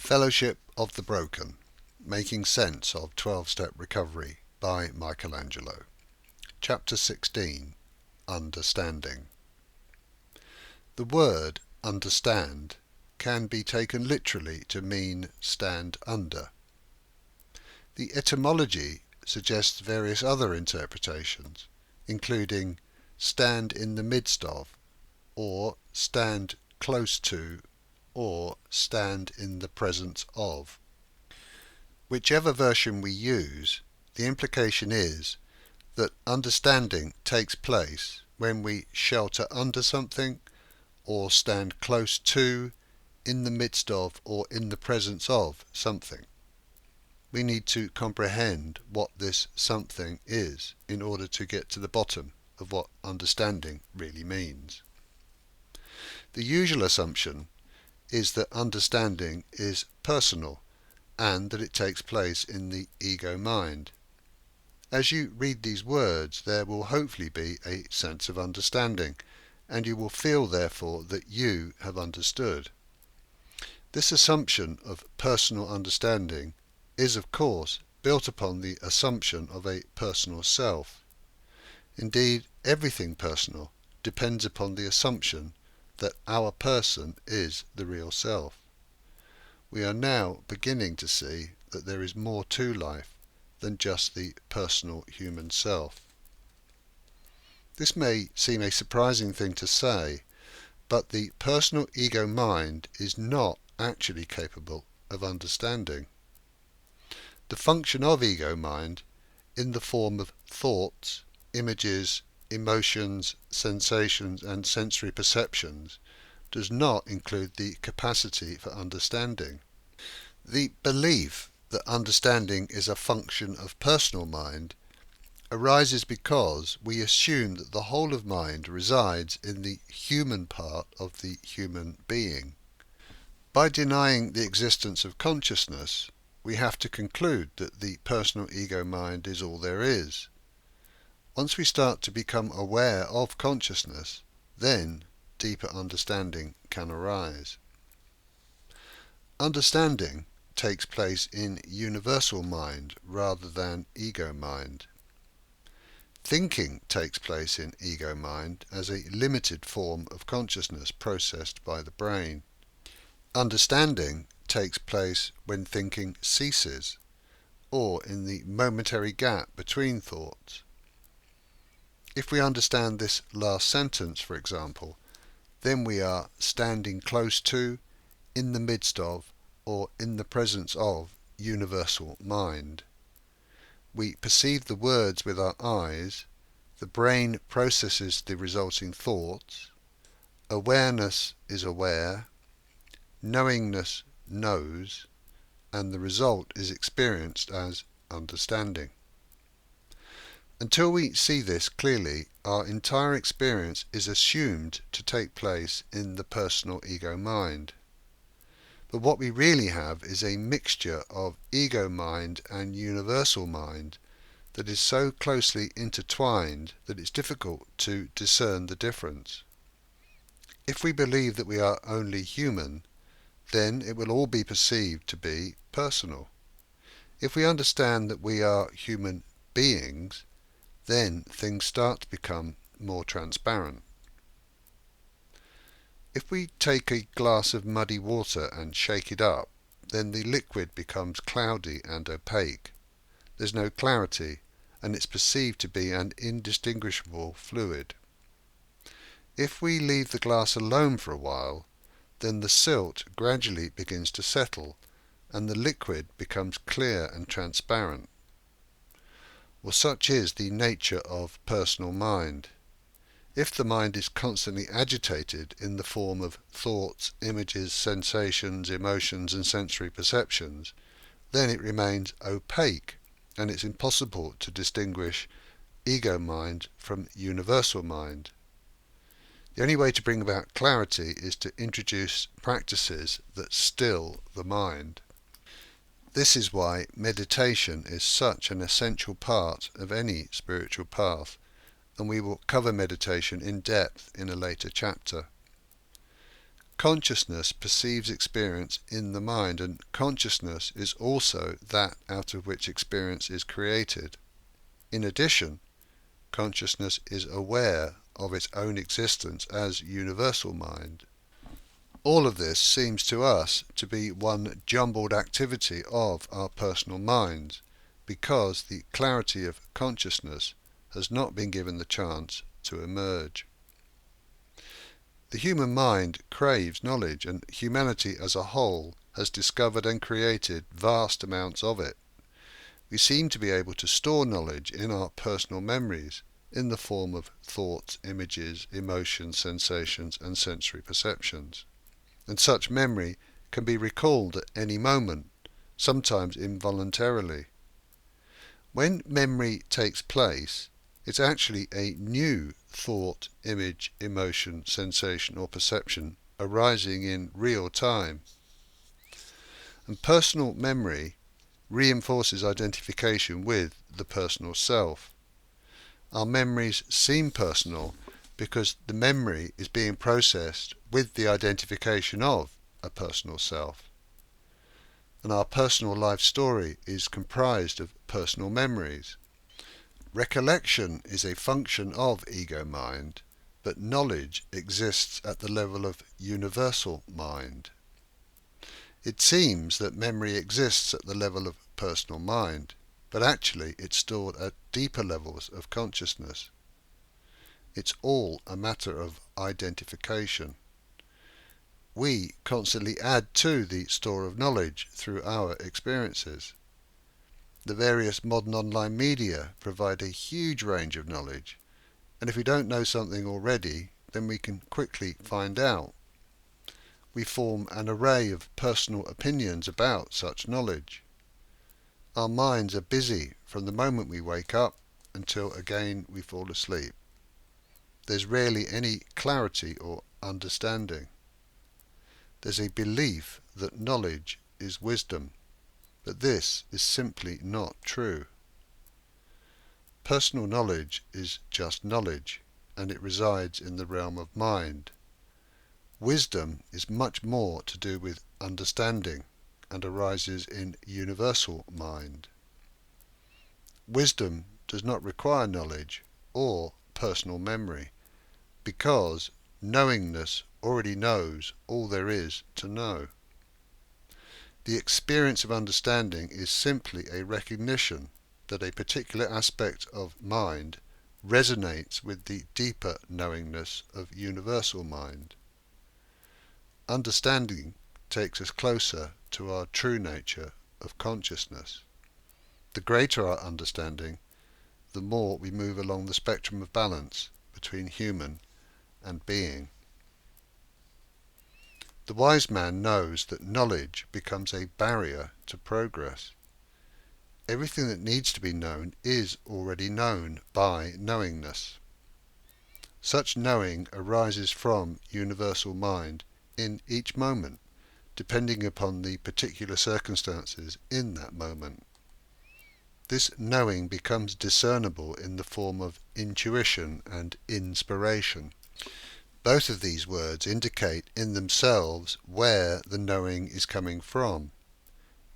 Fellowship of the Broken, Making Sense of 12-Step Recovery by Angelo. Chapter 16. Understanding. The word understand can be taken literally to mean stand under. The etymology suggests various other interpretations, including stand in the midst of, or stand close to, or stand in the presence of. Whichever version we use, the implication is that understanding takes place when we shelter under something, or stand close to, in the midst of, or in the presence of something. We need to comprehend what this something is in order to get to the bottom of what understanding really means. The usual assumption is that understanding is personal and that it takes place in the ego mind. As you read these words, there will hopefully be a sense of understanding, and you will feel therefore that you have understood. This assumption of personal understanding is of course built upon the assumption of a personal self. Indeed, everything personal depends upon the assumption that our person is the real self. We are now beginning to see that there is more to life than just the personal human self. This may seem a surprising thing to say, but the personal ego mind is not actually capable of understanding. The function of ego mind, in the form of thoughts, images, emotions, sensations and sensory perceptions, does not include the capacity for understanding. The belief that understanding is a function of personal mind arises because we assume that the whole of mind resides in the human part of the human being. By denying the existence of consciousness, we have to conclude that the personal ego mind is all there is. Once we start to become aware of consciousness, then deeper understanding can arise. Understanding takes place in universal mind rather than ego mind. Thinking takes place in ego mind as a limited form of consciousness processed by the brain. Understanding takes place when thinking ceases, or in the momentary gap between thoughts. If we understand this last sentence, for example, then we are standing close to, in the midst of, or in the presence of universal mind. We perceive the words with our eyes, the brain processes the resulting thoughts, awareness is aware, knowingness knows, and the result is experienced as understanding. Until we see this clearly, our entire experience is assumed to take place in the personal ego mind. But what we really have is a mixture of ego mind and universal mind that is so closely intertwined that it's difficult to discern the difference. If we believe that we are only human, then it will all be perceived to be personal. If we understand that we are human beings, then things start to become more transparent. If we take a glass of muddy water and shake it up, then the liquid becomes cloudy and opaque. There's no clarity, and it's perceived to be an indistinguishable fluid. If we leave the glass alone for a while, then the silt gradually begins to settle, and the liquid becomes clear and transparent. Well, such is the nature of personal mind. If the mind is constantly agitated in the form of thoughts, images, sensations, emotions and sensory perceptions, then it remains opaque, and it's impossible to distinguish ego mind from universal mind. The only way to bring about clarity is to introduce practices that still the mind. This is why meditation is such an essential part of any spiritual path, and we will cover meditation in depth in a later chapter. Consciousness perceives experience in the mind, and consciousness is also that out of which experience is created. In addition, consciousness is aware of its own existence as universal mind. All of this seems to us to be one jumbled activity of our personal minds, because the clarity of consciousness has not been given the chance to emerge. The human mind craves knowledge, and humanity as a whole has discovered and created vast amounts of it. We seem to be able to store knowledge in our personal memories in the form of thoughts, images, emotions, sensations, and sensory perceptions. And such memory can be recalled at any moment, sometimes involuntarily. When memory takes place, it's actually a new thought, image, emotion, sensation, or perception arising in real time. And personal memory reinforces identification with the personal self. Our memories seem personal because the memory is being processed with the identification of a personal self. And our personal life story is comprised of personal memories. Recollection is a function of ego mind, but knowledge exists at the level of universal mind. It seems that memory exists at the level of personal mind, but actually it's stored at deeper levels of consciousness. It's all a matter of identification. We constantly add to the store of knowledge through our experiences. The various modern online media provide a huge range of knowledge, and if we don't know something already, then we can quickly find out. We form an array of personal opinions about such knowledge. Our minds are busy from the moment we wake up until again we fall asleep. There's rarely any clarity or understanding. There's a belief that knowledge is wisdom, but this is simply not true. Personal knowledge is just knowledge, and it resides in the realm of mind. Wisdom is much more to do with understanding and arises in universal mind. Wisdom does not require knowledge or personal memory, because knowingness already knows all there is to know. The experience of understanding is simply a recognition that a particular aspect of mind resonates with the deeper knowingness of universal mind. Understanding takes us closer to our true nature of consciousness. The greater our understanding, the more we move along the spectrum of balance between human and being. The wise man knows that knowledge becomes a barrier to progress. Everything that needs to be known is already known by knowingness. Such knowing arises from universal mind in each moment, depending upon the particular circumstances in that moment. This knowing becomes discernible in the form of intuition and inspiration. Both of these words indicate in themselves where the knowing is coming from.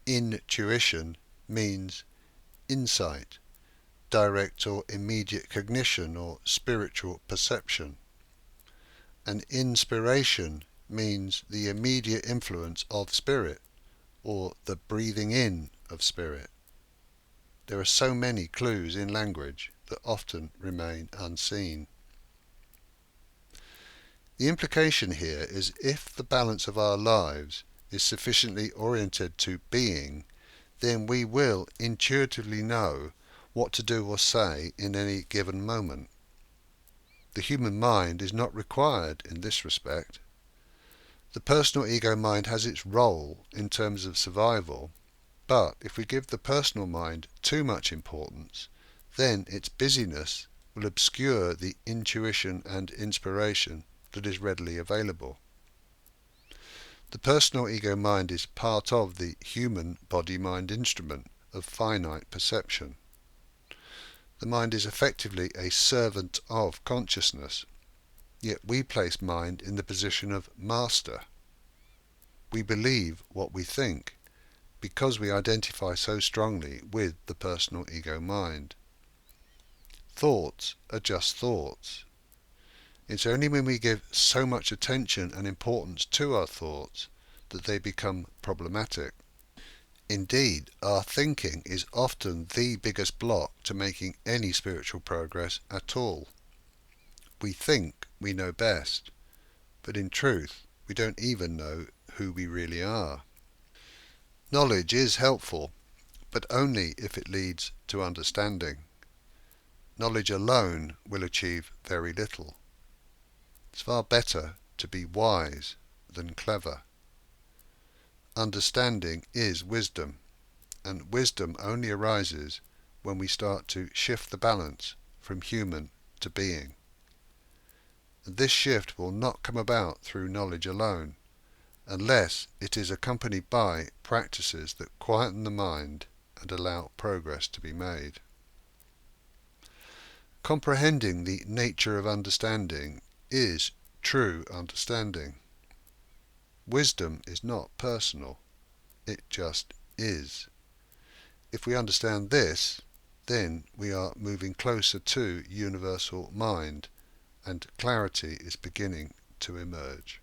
Intuition means insight, direct or immediate cognition or spiritual perception. And inspiration means the immediate influence of spirit, or the breathing in of spirit. There are so many clues in language that often remain unseen. The implication here is if the balance of our lives is sufficiently oriented to being, then we will intuitively know what to do or say in any given moment. The human mind is not required in this respect. The personal ego mind has its role in terms of survival, but if we give the personal mind too much importance, then its busyness will obscure the intuition and inspiration that is readily available. The personal ego mind is part of the human body-mind instrument of finite perception. The mind is effectively a servant of consciousness. Yet we place mind in the position of master. We believe what we think because we identify so strongly with the personal ego mind. Thoughts are just thoughts. It's only when we give so much attention and importance to our thoughts that they become problematic. Indeed, our thinking is often the biggest block to making any spiritual progress at all. We think we know best, but in truth, we don't even know who we really are. Knowledge is helpful, but only if it leads to understanding. Knowledge alone will achieve very little. It's far better to be wise than clever. Understanding is wisdom, and wisdom only arises when we start to shift the balance from human to being. And this shift will not come about through knowledge alone, unless it is accompanied by practices that quieten the mind and allow progress to be made. Comprehending the nature of understanding is true understanding. Wisdom is not personal, it just is. If we understand this, then we are moving closer to universal mind, and clarity is beginning to emerge.